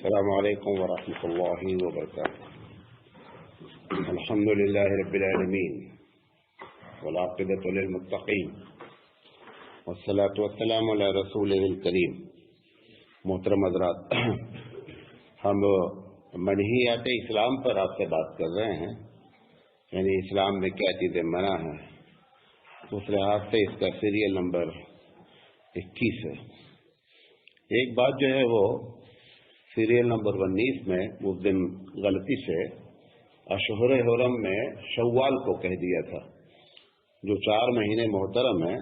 السلام علیکم ورحمۃ اللہ وبرکاتہ۔ الحمد للہ رب العالمین والعاقبۃ للمتقین والصلاۃ والسلام علی رسولہ الکریم۔ محترم حضرات، ہم منہیات اسلام پر آپ سے بات کر رہے ہیں، یعنی اسلام میں کیا چیزیں منع ہیں۔ اس لحاظ سے اس کا سیریل نمبر 21 ہے۔ ایک بات جو ہے وہ سیریل نمبر 19 میں اس دن غلطی سے اشہر حرم میں شوال کو کہہ دیا تھا۔ جو 4 مہینے محترم ہیں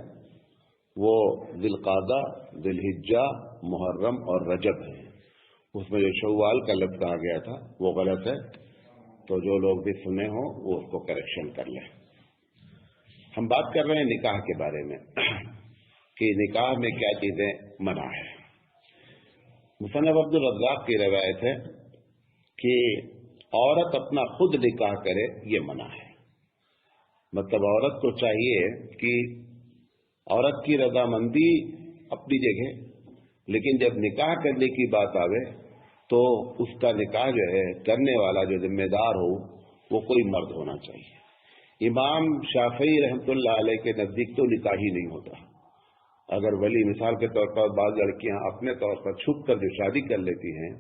وہ ذی القعدہ، ذی الحجہ، محرم اور رجب ہیں۔ اس میں جو شوال کا لفظ کہا گیا تھا وہ غلط ہے، تو جو لوگ بھی سنے ہوں وہ اس کو کریکشن کر لیں۔ ہم بات کر رہے ہیں نکاح کے بارے میں کہ نکاح میں کیا چیزیں منع ہے۔ مصنف عبد الرزاق کی روایت ہے کہ عورت اپنا خود نکاح کرے یہ منع ہے۔ مطلب عورت کو چاہیے کہ عورت کی رضامندی اپنی جگہ، لیکن جب نکاح کرنے کی بات آوے تو اس کا نکاح جو ہے کرنے والا جو ذمہ دار ہو وہ کوئی مرد ہونا چاہیے۔ امام شافعی رحمۃ اللہ علیہ کے نزدیک تو نکاح ہی نہیں ہوتا۔ اگر ولی مثال کے طور پر بعض لڑکیاں اپنے طور پر چھپ کر جو شادی کر لیتی ہیں،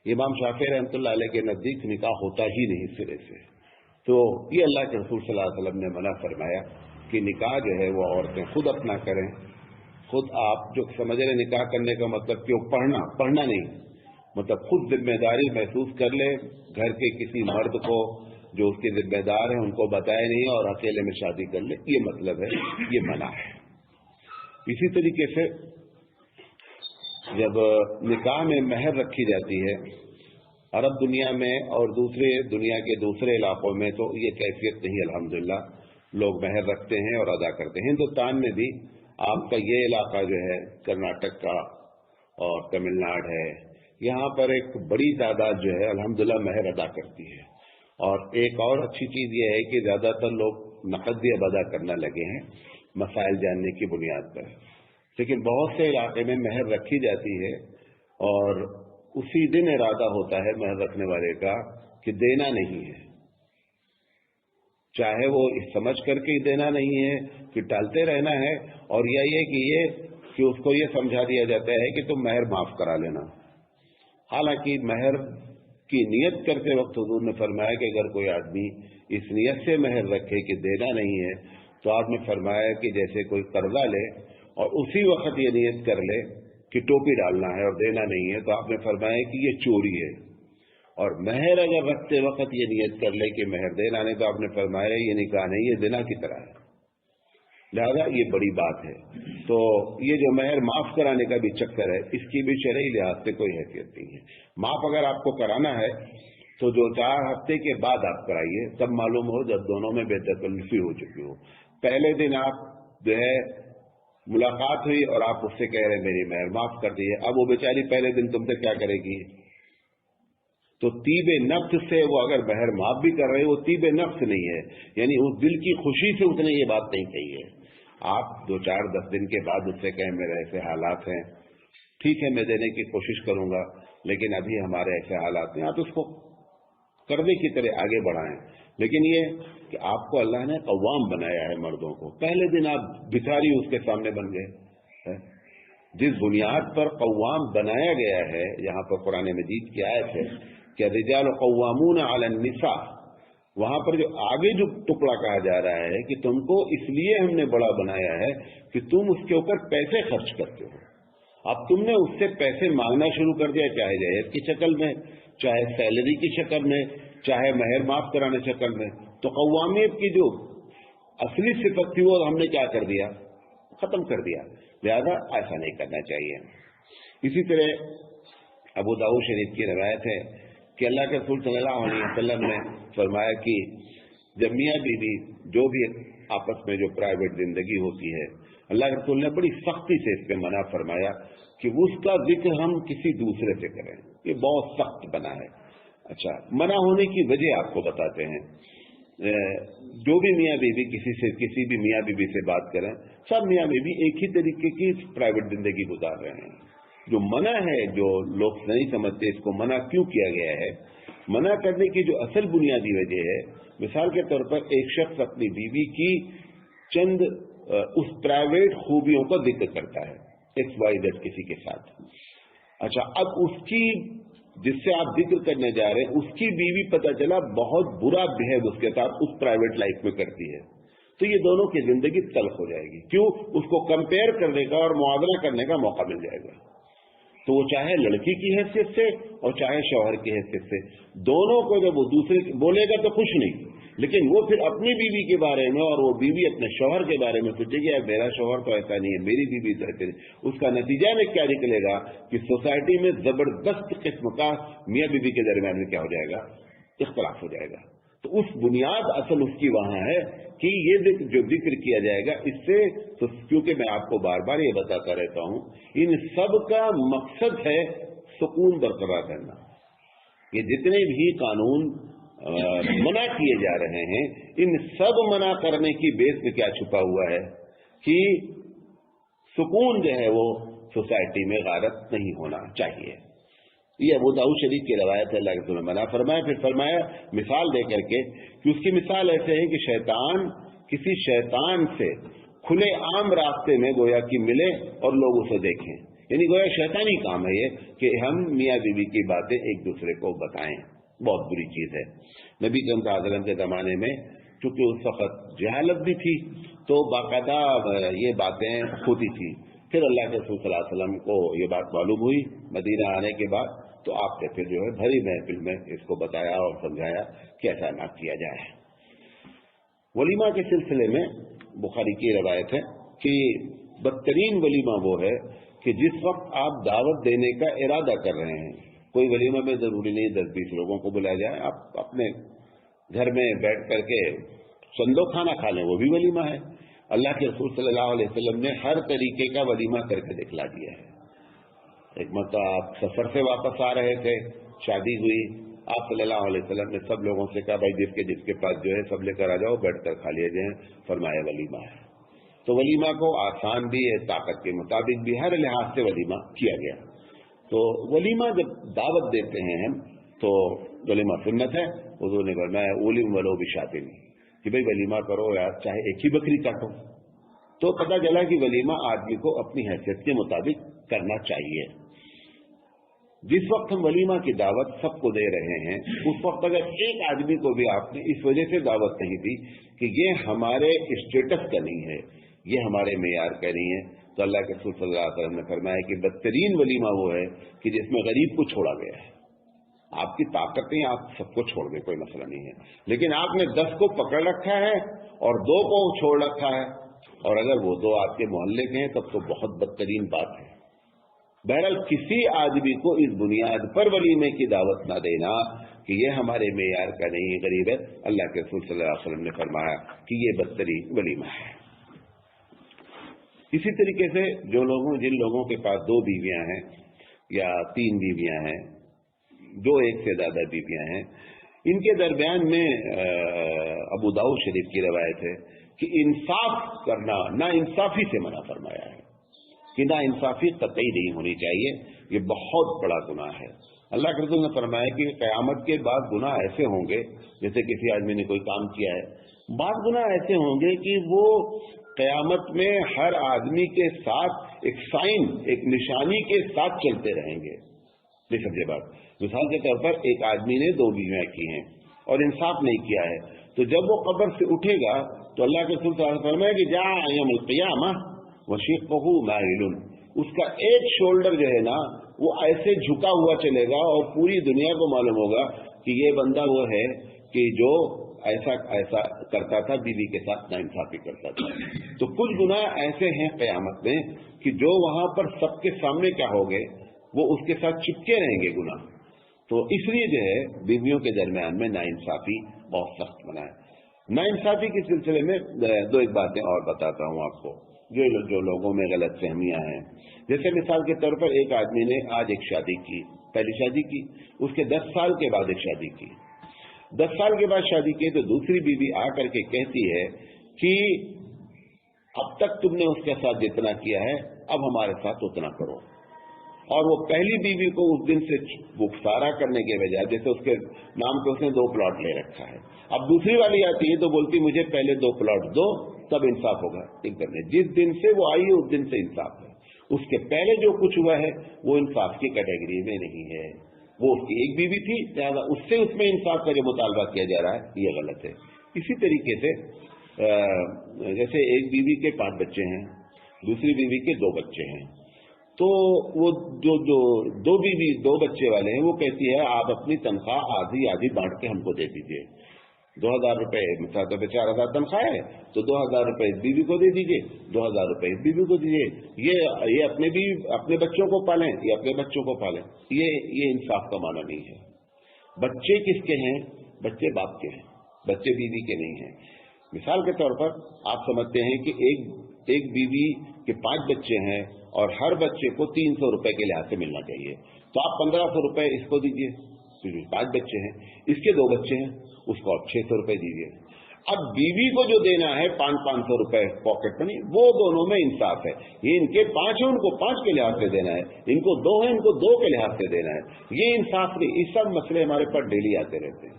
امام شافعی رحمۃ اللہ علیہ کے نزدیک نکاح ہوتا ہی نہیں سرے سے۔ تو یہ اللہ کے رسول صلی اللہ علیہ وسلم نے منع فرمایا کہ نکاح جو ہے وہ عورتیں خود اپنا کریں۔ خود آپ جو سمجھ رہے نکاح کرنے کا مطلب کہ پڑھنا نہیں، مطلب خود ذمہ داری محسوس کر لے، گھر کے کسی مرد کو جو اس کے ذمہ دار ہیں ان کو بتائے نہیں اور اکیلے میں شادی کر لے، یہ مطلب ہے، یہ منع ہے۔ اسی طریقے سے جب نکاح میں مہر رکھی جاتی ہے عرب دنیا میں اور دوسرے دنیا کے دوسرے علاقوں میں تو یہ کیفیت نہیں، الحمدللہ لوگ مہر رکھتے ہیں اور ادا کرتے ہیں۔ ہندوستان میں بھی آپ کا یہ علاقہ جو ہے کرناٹک کا اور تمل ناڈو ہے، یہاں پر ایک بڑی تعداد جو ہے الحمدللہ مہر ادا کرتی ہے۔ اور ایک اور اچھی چیز یہ ہے کہ زیادہ تر لوگ نقد بھی اب ادا کرنا لگے ہیں مسائل جاننے کی بنیاد پر، لیکن بہت سے علاقے میں مہر رکھی جاتی ہے اور اسی دن ارادہ ہوتا ہے مہر رکھنے والے کا کہ دینا نہیں ہے، چاہے وہ سمجھ کر کے دینا نہیں ہے کہ ٹالتے رہنا ہے، اور کہ اس کو یہ سمجھا دیا جاتا ہے کہ تم مہر معاف کرا لینا۔ حالانکہ مہر کی نیت کرتے وقت حضور نے فرمایا کہ اگر کوئی آدمی اس نیت سے مہر رکھے کہ دینا نہیں ہے تو آپ نے فرمایا کہ جیسے کوئی قرضہ لے اور اسی وقت یہ نیت کر لے کہ ٹوپی ڈالنا ہے اور دینا نہیں ہے، تو آپ نے فرمایا کہ یہ چوری ہے۔ اور مہر اگر رکھتے وقت یہ نیت کر لے کہ مہر دینا نہیں، تو آپ نے فرمایا یہ نکاح نہیں، یہ زنا کی طرح ہے۔ لہذا یہ بڑی بات ہے۔ تو یہ جو مہر معاف کرانے کا بھی چکر ہے، اس کی بھی شرعی لحاظ سے کوئی حیثیت نہیں ہے۔ معاف اگر آپ کو کرانا ہے تو جو 4 ہفتے کے بعد آپ کرائیے، تب معلوم ہو جب دونوں میں بے تکلفی ہو چکی ہو۔ پہلے دن آپ جو ہے ملاقات ہوئی اور آپ اس سے کہہ رہے میری مہر معاف کر دیے، اب وہ بیچاری پہلے دن تم سے کیا کرے گی؟ تو طیب نفس سے وہ اگر مہر معاف بھی کر رہے وہ طیب نفس نہیں ہے، یعنی اس دل کی خوشی سے اس نے یہ بات نہیں کہی ہے۔ آپ 2-4-10 دن کے بعد اس سے کہیں میرے ایسے حالات ہیں، ٹھیک ہے میں دینے کی کوشش کروں گا لیکن ابھی ہمارے ایسے حالات ہیں، آپ اس کو کرنے کی طرح آگے بڑھائیں۔ لیکن یہ کہ آپ کو اللہ نے قوام بنایا ہے مردوں کو، پہلے دن آپ بھکاری اس کے سامنے بن گئے۔ جس بنیاد پر قوام بنایا گیا ہے، یہاں پر قرآن مجید کی آیت ہے کہ الرجال قوامون علی النساء، وہاں پر جو آگے جو ٹکڑا کہا جا رہا ہے کہ تم کو اس لیے ہم نے بڑا بنایا ہے کہ تم اس کے اوپر پیسے خرچ کرتے ہو۔ اب تم نے اس سے پیسے مانگنا شروع کر دیا، چاہے جہیز کی شکل میں، چاہے سیلری کی شکل میں، چاہے مہر معاف کرانے شکل میں، تو قوامیت کی جو اصلی صفت تھی وہ ہم نے کیا کر دیا؟ ختم کر دیا۔ لہذا ایسا نہیں کرنا چاہیے۔ اسی طرح ابو داؤد شریف کی روایت ہے کہ اللہ کے رسول صلی اللہ علیہ وسلم نے فرمایا کہ جب میاں بیوی جو بھی آپس میں جو پرائیویٹ زندگی ہوتی ہے، اللہ کے رسول نے بڑی سختی سے اس پہ منع فرمایا کہ اس کا ذکر ہم کسی دوسرے سے کریں، یہ بہت سخت بنا ہے۔ اچھا، منع ہونے کی وجہ آپ کو بتاتے ہیں۔ جو بھی میاں بیوی کسی بھی میاں بیوی سے بات کریں، سب میاں بیوی ایک ہی طریقے کی پرائیویٹ زندگی گزار رہے ہیں، जो मना है, जो लोग नहीं समझते इसको मना क्यों किया गया है, मना करने की जो असल बुनियादी वजह है, मिसाल के तौर पर एक शख्स अपनी बीवी की चंद उस प्राइवेट खूबियों का जिक्र करता है XYZ किसी के साथ। अच्छा, अब उसकी जिससे आप जिक्र करने जा रहे हैं उसकी बीवी पता चला बहुत बुरा बिहेव उसके साथ उस प्राइवेट लाइफ में करती है, तो ये दोनों की जिंदगी तल्ख हो जाएगी। क्यों? उसको कंपेयर करने का और मुआवजा करने का मौका मिल जाएगा। तो वो चाहे लड़की की हैसियत से और चाहे शौहर की हैसियत से, दोनों को जब वो दूसरे बोलेगा तो कुछ नहीं, लेकिन वो फिर अपनी बीवी के बारे में और वो बीवी अपने शौहर के बारे में सोचेगी यार मेरा शौहर तो ऐसा नहीं है, मेरी बीवी तो ऐसे नहीं। उसका नतीजा में क्या निकलेगा कि सोसाइटी में जबरदस्त किस्म का मियाँ बीवी के दरमियान में क्या हो जाएगा, इख्तलाफ हो जाएगा। तो उस बुनियाद असल उसकी वहां है कि ये जो जिक्र किया जाएगा इससे, तो क्योंकि मैं आपको बार बार ये बताता रहता हूं, इन सब का मकसद है सुकून बरकरार करना। ये जितने भी कानून मना किए जा रहे हैं, इन सब मना करने की बेस में क्या छुपा हुआ है कि सुकून जो है वो सोसाइटी में गारत नहीं होना चाहिए। ये अबू दाऊद शरीफ की रवायत है, अल्लाह के रसूल ने मना फरमाया। फिर फरमाया मिसाल दे करके कि उसकी मिसाल ऐसे है कि शैतान किसी शैतान से खुले आम रास्ते में गोया कि मिले और लोग उसे देखें, यानी गोया शैतानी काम है ये कि हम मियाँ बीवी की बातें एक दूसरे को बताएं। बहुत बुरी चीज है। नबी सल्लल्लाहु अलैहि वसल्लम के जमाने में चूंकि उस वक्त जहालत भी थी तो बाकायदा ये बातें होती थी। फिर अल्लाह के रसूल सल्लल्लाहु अलैहि वसल्लम को ये बात मालूम हुई मदीना आने के बाद, तो आपने फिर जो है भरी महफिल में इसको बताया और समझाया कि ऐसा ना किया जाए। वलीमा के सिलसिले में बुखारी की रवायत है कि बदतरीन वलीमा वो है कि जिस वक्त आप दावत देने का इरादा कर रहे हैं, कोई वलीमा में जरूरी नहीं 10-20 लोगों को बुलाया जाए, आप अपने घर में बैठ करके संदो खाना खा लें, वो भी वलीमा है। अल्लाह के रसूल सल्लल्लाहु अलैहि वसल्लम ने हर तरीके का वलीमा करके दिखला दिया है। एक मतलब आप सफर से वापस आ रहे थे, शादी हुई, आप सल्लल्लाहु अलैहि वसल्लम ने सब लोगों से कहा भाई जिसके पास जो है सब लेकर आ जाओ, बैठकर खा लिए जाए, फरमाया वलीमा है। तो वलीमा को आसान भी है, ताकत के मुताबिक भी, हर लिहाज से वलीमा किया गया। तो वलीमा जब दावत देते हैं हम तो वलीमा सुन्नत है। हुजूर ने फरमाया उलिम वलो बिशातिन, कि भाई वलीमा करो यार, चाहे एक ही बकरी काटो। तो पता चला कि वलीमा आदमी को अपनी हैसियत के मुताबिक करना चाहिए। जिस वक्त हम वलीमा की दावत सबको दे रहे हैं, उस वक्त अगर एक आदमी को भी आपने इस वजह से दावत नहीं दी कि ये हमारे स्टेटस का नहीं है, ये हमारे मेयार का नहीं है, तो अल्लाह के रसूल सल्लल्लाहु अलैहि वसल्लम ने फरमाया कि बदतरीन वलीमा वो है कि जिसमें गरीब को छोड़ा गया है। आपकी ताकत नहीं, आप सबको छोड़ दें, कोई मसला नहीं है, लेकिन आपने 10 को पकड़ रखा है और 2 को छोड़ रखा है, और अगर वो 2 आपके मोहल्ले के हैं तब तो बहुत बदतरीन बात है। बहरहाल किसी आदमी को इस बुनियाद पर वलीमे की दावत ना देना कि ये हमारे मेयार का नहीं, गरीब है, अल्लाह के रसूल सल्लल्लाहु अलैहि वसल्लम ने फरमाया कि ये बदतरीन वलीमा है। इसी तरीके से जिन लोगों के पास 2 बीवियां हैं या 3 बीवियां हैं, 2 एक से ज्यादा बीवियां हैं, इनके दरमियान में अबू दाऊद शरीफ की रवायत है कि इंसाफ करना ना इंसाफी से मना फरमाया है, कि ना इंसाफी कतई नहीं होनी चाहिए, ये बहुत बड़ा गुनाह है। अल्लाह के रसूल ने फरमाया कि क़यामत के बाद गुनाह ऐसे होंगे, जैसे किसी आदमी ने कोई काम किया है, बाद गुनाह ऐसे होंगे कि वो क़यामत में हर आदमी के साथ एक साइन, एक निशानी के साथ चलते रहेंगे। नहीं समझे बात? मिसाल के तौर पर एक आदमी ने 2 बीवियां की हैं और इंसाफ नहीं किया है, तो जब वो कब्र से उठेगा तो अल्लाह के रसूल सल्लल्लाहु अलैहि वसल्लम फरमाया कि जा यौमुल क़ियामा वशिक़्क़ुहु माइलुन, उसका एक शोल्डर जो है ना वो ऐसे झुका हुआ चलेगा और पूरी दुनिया को मालूम होगा कि ये बंदा वो है कि जो ऐसा ऐसा करता था, बीवी के साथ नाइंसाफी करता था। तो कुछ गुनाह ऐसे हैं क़यामत में कि जो वहां पर सबके सामने क्या हो गए, वो उसके साथ चिपके रहेंगे गुनाह। तो इसलिए जो है बीवियों के दरमियान में नाइंसाफी बहुत सख्त मना है। नाइंसाफी के सिलसिले में 2 एक बातें और बताता हूं आपको, जो लोगों में गलत फहमियां हैं। जैसे मिसाल के तौर पर एक आदमी ने आज एक शादी की, पहली शादी की, उसके 10 साल के बाद एक शादी की, 10 साल के बाद शादी की, तो दूसरी बीवी आकर के कहती है कि अब तक तुमने उसके साथ जितना किया है अब हमारे साथ उतना करो। और वो पहली बीवी को उस दिन से बुखसारा करने के बजाय, जैसे उसके नाम पे उसने 2 प्लॉट ले रखा है, अब दूसरी वाली आती है तो बोलती मुझे पहले 2 प्लॉट दो, तब इंसाफ होगा। एकदम नहीं, जिस दिन से वो आई है उस दिन से इंसाफ है, उसके पहले जो कुछ हुआ है वो इंसाफ की कैटेगरी में नहीं है। वो उसकी एक बीवी थी, लिहाजा उससे उसमें इंसाफ का जो मुतालबा किया जा रहा है ये गलत है। इसी तरीके से जैसे एक बीवी के 5 बच्चे हैं, दूसरी बीवी के 2 बच्चे हैं, तो वो जो 2 बीवी 2 बच्चे वाले हैं वो कहती है आप अपनी तनख्वाह आधी आधी बांट के हमको दे दीजिए। 2000 रुपए, मतलब 4000 तनख्वाह है तो 2000 रुपए इस बीवी को दे दीजिए, 2000 रुपए इस बीवी को दीजिए, ये अपने बच्चों को पालें, ये अपने बच्चों को पालें। ये इंसाफ का माना नहीं है। बच्चे किसके हैं? बच्चे बाप के हैं, बच्चे बीवी के नहीं हैं। मिसाल के तौर पर आप समझते हैं कि एक बीवी के 5 बच्चे हैं और हर बच्चे को 300 रुपए के लिहाज से मिलना चाहिए, तो आप 1500 रुपए इसको दीजिए, 5 बच्चे हैं, इसके 2 बच्चे हैं, उसको आप 600 रुपए दीजिए। अब बीवी को जो देना है 500 रुपए पॉकेट मनी, वो दोनों में इंसाफ है। ये इनके 5 है, उनको 5 के लिहाज से देना है, इनको 2 है, इनको 2 के लिहाज से देना है, ये इंसाफ नहीं। इस सब मसले हमारे पास डेली आते रहते हैं,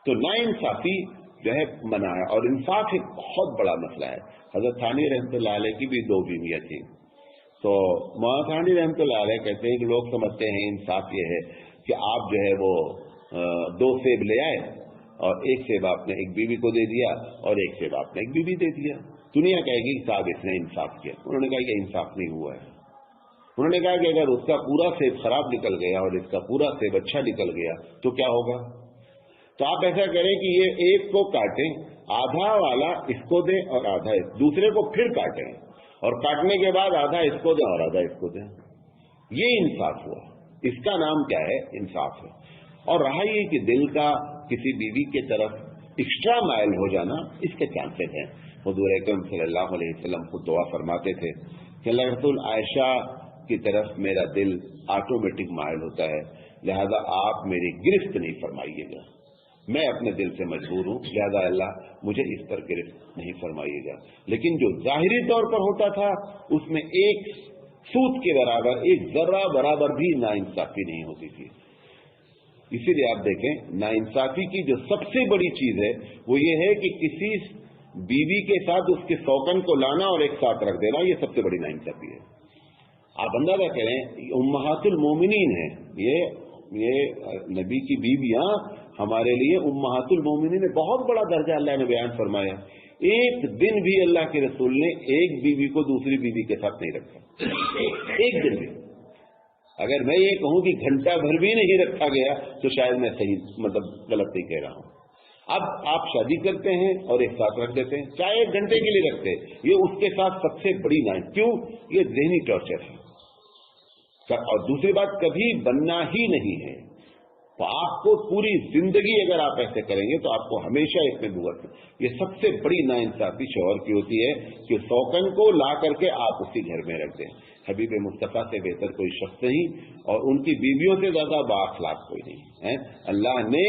तो ना इंसाफी जो है मना है। और इंसाफ एक बहुत बड़ा मसला है। हजरत थानी रहमतुल्लाह अलैह की भी 2 बीवियां थी, तो मौलाना थानी रहमतुल्लाह अलैह कहते हैं कि लोग समझते हैं इंसाफ ये है कि आप जो है वो 2 सेब ले आए और 1 सेब आपने एक बीवी को दे दिया और 1 सेब आपने एक बीवी दे दिया। दुनिया कहेगी साहब इसने इंसाफ किया। उन्होंने कहा कि इंसाफ नहीं हुआ है। उन्होंने कहा कि अगर उसका पूरा सेब खराब निकल गया और इसका पूरा सेब अच्छा निकल गया तो क्या होगा? तो आप ऐसा करें कि ये एक को काटें, आधा वाला इसको दें और आधा दूसरे को फिर काटें, और काटने के बाद आधा इसको दें और आधा इसको दें। ये इंसाफ हुआ, इसका नाम क्या है? इंसाफ है। और रहा ये कि दिल का किसी बीवी की तरफ एक्स्ट्रा माइल हो जाना, इसके चांसेस हैं। हुजूर अकरम सल्लल्लाहु अलैहि वसल्लम को दुआ फरमाते थे कि अल्लाह रसूल आयशा की तरफ मेरा दिल ऑटोमेटिक माइल होता है, लिहाजा आप मेरी गिरफ्त नहीं फरमाइएगा, मैं अपने दिल से मजबूर हूं, लिहाजा अल्लाह मुझे इस पर गिरफ्त नहीं फरमाइएगा। लेकिन जो जाहिरी तौर पर होता था उसमें एक सूत के बराबर, एक जर्रा बराबर भी नाइंसाफी नहीं होती थी। इसीलिए आप देखें, नाइंसाफी की जो सबसे बड़ी चीज है वो ये है कि किसी बीवी के साथ उसके सौकन को लाना और एक साथ रख देना, ये सबसे बड़ी नाइंसाफी है। आप अंदाजा करें, उम्महातुल मोमिनीन है, ये नबी की बीवियां हमारे लिए उम्महातुल मोमिनीन है, बहुत बड़ा दर्जा अल्लाह ने बयान फरमाया। एक दिन भी अल्लाह के रसूल ने एक बीवी को दूसरी बीवी के साथ नहीं रखा, एक दिन भी। अगर मैं ये कहूं कि घंटा भर भी नहीं रखा गया तो शायद मैं सही गलत नहीं कह रहा हूं। अब आप शादी करते हैं और एक साथ रख देते हैं, चाहे 1 घंटे के लिए रखते हैं, ये उसके साथ सबसे बड़ी नाइंसाफी। क्यों? ये ज़हनी टॉर्चर है। और दूसरी बात, कभी बनना ही नहीं है। तो आपको पूरी जिंदगी अगर आप ऐसे करेंगे तो आपको हमेशा इसमें भुगतना। ये सबसे बड़ी नाइंसाफी शौहर की होती है कि सौकन को ला करके आप उसी घर में रख दें। हबीब मुस्तफा से बेहतर कोई शख्स नहीं और उनकी बीवियों से ज्यादा बाअखलाक कोई नहीं है। अल्लाह ने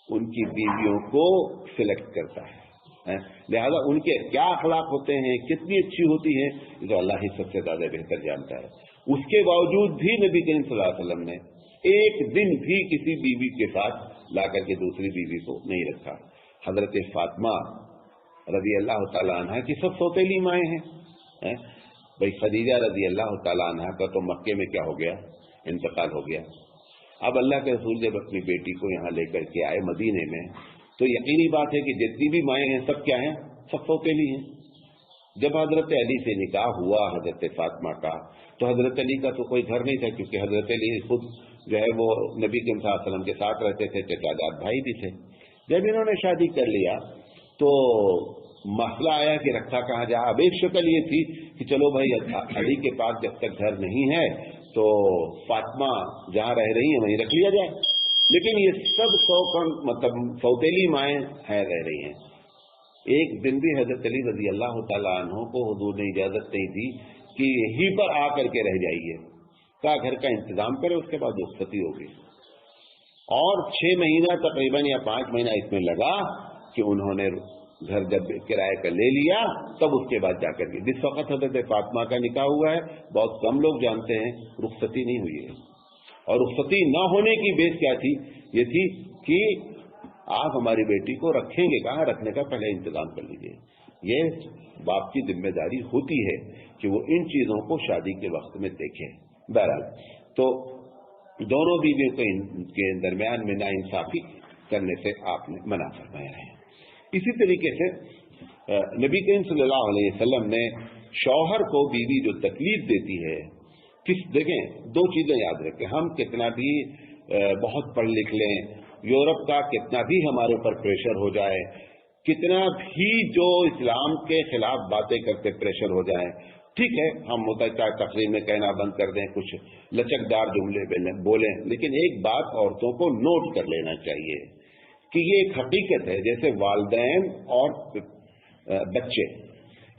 उनकी बीवियों को सिलेक्ट करता है, लिहाजा उनके क्या अखलाक होते हैं, कितनी अच्छी होती है, जो अल्लाह ही सबसे ज्यादा बेहतर जानता है। उसके बावजूद भी नबी करीम सल्लल्लाहु अलैहि वसल्लम ने एक दिन भी किसी बीवी के साथ लाकर के दूसरी बीवी को नहीं रखा। हजरत फातिमा रजी अल्लाह तआला अन्हा की सब सौतेली माएँ हैं। भाई खदीजा रजी अल्लाह तआला अन्हा का तो मक्के में क्या हो गया, इंतकाल हो गया। अब अल्लाह के रसूल जब अपनी बेटी को यहाँ लेकर के आए मदीने में, तो यकीनी बात है कि जितनी भी माएँ हैं सब क्या हैं, सब सौतेली हैं। जब हजरत अली से निकाह हुआ हजरत फातिमा का, तो हजरत अली का तो कोई घर नहीं था, क्योंकि हजरत अली खुद जो है वो नबी के वसल्लम के साथ रहते थे, चचाजाद भाई भी थे। जब इन्होंने शादी कर लिया तो मसला आया कि रखा कहाँ जा। अब एक शक्ल ये थी कि चलो भाई अली के पास जब तक घर नहीं है तो फातिमा जहाँ रह रही है वहीं रख लिया जाए, लेकिन ये सब सौतेली माएँ हैं रह रही हैं। एक दिन भी हजरत अली रजी अल्लाह तआला अन्हु को हुजूर ने इजाजत नहीं दी कि यहीं पर आकर के रह जाइए, का घर का इंतजाम करे, उसके बाद रुखसती होगी। और 6 महीना तकरीबन या 5 महीना इसमें लगा कि उन्होंने گھر جب کرائے کا لے لیا تب اس کے بعد جا کر کے، جس وقت حضرت فاطمہ کا نکاح ہوا ہے بہت کم لوگ جانتے ہیں، رخصتی نہیں ہوئی ہے. اور رخصتی نہ ہونے کی بیس کیا تھی؟ یہ تھی کہ آپ ہماری بیٹی کو رکھیں گے، کہاں رکھنے کا پہلے انتظام کر لیجئے. یہ باپ کی ذمہ داری ہوتی ہے کہ وہ ان چیزوں کو شادی کے وقت میں دیکھیں. بہرحال تو دونوں بیویوں کے درمیان میں ناانصافی کرنے سے آپ نے منع فرمایا ہے. اسی طریقے سے نبی کریم صلی اللہ علیہ وسلم نے شوہر کو بیوی جو تکلیف دیتی ہے، دیکھیں دو چیزیں یاد رکھیں، ہم کتنا بھی بہت پڑھ لکھ لیں، یورپ کا کتنا بھی ہمارے اوپر پریشر ہو جائے، کتنا بھی جو اسلام کے خلاف باتیں کرتے پریشر ہو جائے، ٹھیک ہے ہم ہوتا چاہے تقریر میں کہنا بند کر دیں، کچھ لچکدار جملے بولیں، لیکن ایک بات عورتوں کو نوٹ کر لینا چاہیے کہ یہ ایک حقیقت ہے، جیسے والدین اور بچے،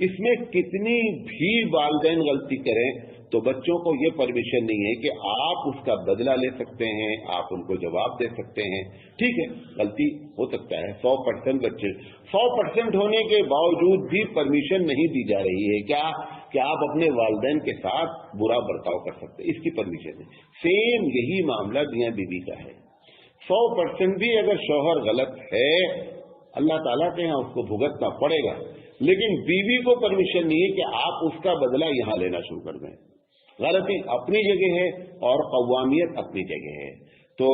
اس میں کتنی بھی والدین غلطی کریں تو بچوں کو یہ پرمیشن نہیں ہے کہ آپ اس کا بدلہ لے سکتے ہیں، آپ ان کو جواب دے سکتے ہیں. ٹھیک ہے غلطی ہو سکتا ہے، 100% بچے 100% ہونے کے باوجود بھی پرمیشن نہیں دی جا رہی ہے کیا کہ آپ اپنے والدین کے ساتھ برا برتاؤ کر سکتے ہیں، اس کی پرمیشن ہے. سیم یہی معاملہ میاں بیوی کا ہے. 100% بھی اگر شوہر غلط ہے اللہ تعالیٰ کے یہاں اس کو بھگتنا پڑے گا، لیکن بیوی کو پرمیشن نہیں ہے کہ آپ اس کا بدلہ یہاں لینا شروع کر دیں. غلطی اپنی جگہ ہے اور قوامیت اپنی جگہ ہے. تو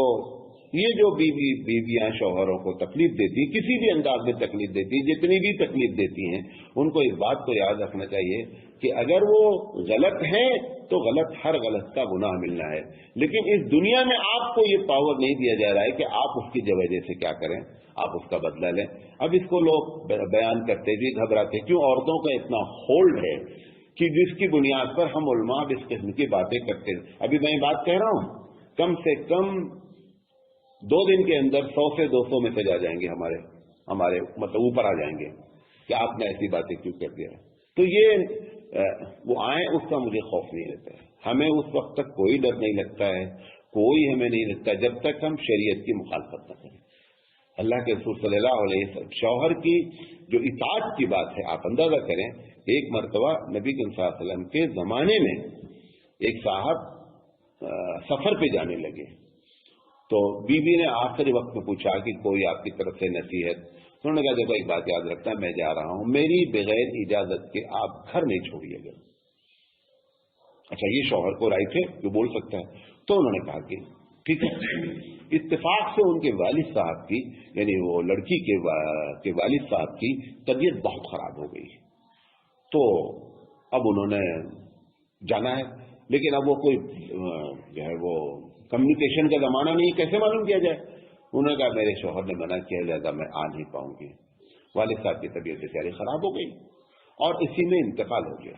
یہ جو بیویاں شوہروں کو تکلیف دیتی، کسی بھی انداز میں تکلیف دیتی، جتنی بھی تکلیف دیتی ہیں، ان کو اس بات کو یاد رکھنا چاہیے کہ اگر وہ غلط ہیں تو غلط، ہر غلط کا گناہ ملنا ہے. لیکن اس دنیا میں آپ کو یہ پاور نہیں دیا جا رہا ہے کہ آپ اس کی وجہ سے کیا کریں، آپ اس کا بدلہ لیں. اب اس کو لوگ بیان کرتے بھی گھبراتے، کیوں؟ عورتوں کا اتنا ہولڈ ہے کہ جس کی بنیاد پر ہم علماء اس قسم کی باتیں کرتے ہیں. ابھی میں بات کہہ رہا ہوں، کم سے کم 2 دن کے اندر 100 سے 200 میں سے جا جائیں گے ہمارے مطلب اوپر آ جائیں گے کہ آپ نے ایسی باتیں کیوں کر دیا. تو یہ وہ آئیں، اس کا مجھے خوف نہیں رہتا ہے. ہمیں اس وقت تک کوئی ڈر نہیں لگتا ہے، کوئی ہمیں نہیں لگتا جب تک ہم شریعت کی مخالفت نہ کریں. اللہ کے رسول صلی اللہ علیہ وسلم شوہر کی جو اطاعت کی بات ہے، آپ اندازہ کریں، ایک مرتبہ نبی صلی اللہ علیہ وسلم کے زمانے میں ایک صاحب سفر پہ جانے لگے تو بیوی نے آخری وقت میں پوچھا کہ کوئی آپ کی طرف سے نصیحت. انہوں نے کہا دیکھو ایک بات یاد رکھنا، میں جا رہا ہوں، میری بغیر اجازت کے آپ گھر نہیں چھوڑیے گا. اچھا یہ شوہر کو رائٹ ہے جو بول سکتا ہے. تو انہوں نے کہا کہ ٹھیک ہے. اتفاق سے ان کے والد صاحب کی، یعنی وہ لڑکی کے والد صاحب کی طبیعت بہت خراب ہو گئی. تو اب انہوں نے جانا ہے، لیکن اب وہ کوئی جو ہے وہ کمیونیکیشن کا زمانہ نہیں، کیسے معلوم کیا جائے. انہوں نے کہا میرے شوہر نے منع کیا، لہذا میں آ نہیں پاؤں گی. والد صاحب کی طبیعت بیچاری خراب ہو گئی اور اسی میں انتقال ہو گیا.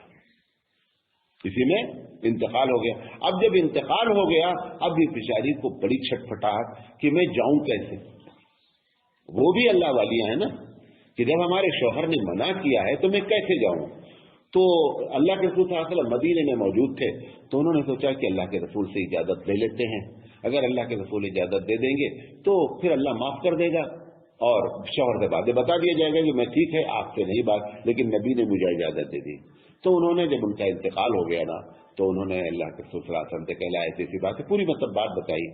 اب جب انتقال ہو گیا، اب یہ بیچاری کو بڑی چھٹپٹاہٹ کہ میں جاؤں کیسے. وہ بھی اللہ والیاں ہیں نا کہ جب ہمارے شوہر نے منع کیا ہے تو میں کیسے جاؤں. تو اللہ کے رسول صلی اللہ علیہ وسلم مدینے میں موجود تھے تو انہوں نے سوچا کہ اللہ کے رسول سے اجازت لے لیتے ہیں. اگر اللہ کے رسول اجازت دے دیں گے تو پھر اللہ معاف کر دے گا اور شوہر سے باتیں بتا دیا جائے گا کہ میں ٹھیک ہے آپ سے نہیں بات، لیکن نبی نے مجھے اجازت دے دی. تو انہوں نے جب ان کا انتقال ہو گیا نا تو انہوں نے اللہ کے رسول صلی اللہ علیہ وسلم سے کہلا ایسی بات ہے، پوری مطلب بات بتائی.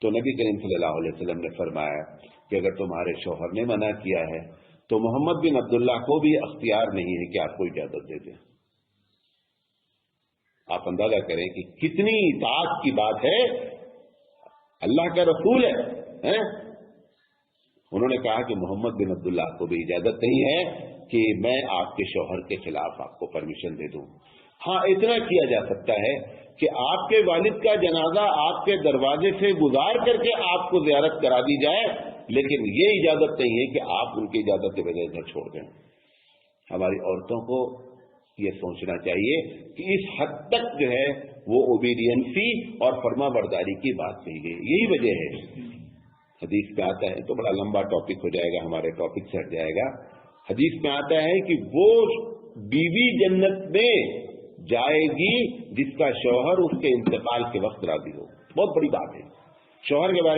تو نبی کریم صلی اللہ علیہ وسلم نے فرمایا کہ اگر تمہارے شوہر نے منع کیا ہے تو محمد بن عبداللہ کو بھی اختیار نہیں ہے کہ آپ کو اجازت دے دیں. آپ اندازہ کریں کہ کتنی اطاعت کی بات ہے، اللہ کا رسول ہے. انہوں نے کہا کہ محمد بن عبداللہ کو بھی اجازت نہیں ہے کہ میں آپ کے شوہر کے خلاف آپ کو پرمیشن دے دوں. ہاں اتنا کیا جا سکتا ہے کہ آپ کے والد کا جنازہ آپ کے دروازے سے گزار کر کے آپ کو زیارت کرا دی جائے، لیکن یہ اجازت نہیں ہے کہ آپ ان کی اجازت کے بغیر گھر چھوڑ دیں. ہماری عورتوں کو یہ سوچنا چاہیے کہ اس حد تک جو ہے وہ اوبیڈینسی اور فرما برداری کی بات کہی گئی. یہی وجہ ہے حدیث میں آتا ہے، تو بڑا لمبا ٹاپک ہو جائے گا، ہمارے ٹاپک سے ہٹ جائے گا. حدیث میں آتا ہے کہ وہ بیوی جنت میں جائے گی جس کا شوہر اس کے انتقال کے وقت راضی ہو. بہت بڑی بات ہے شوہر کے بارے میں.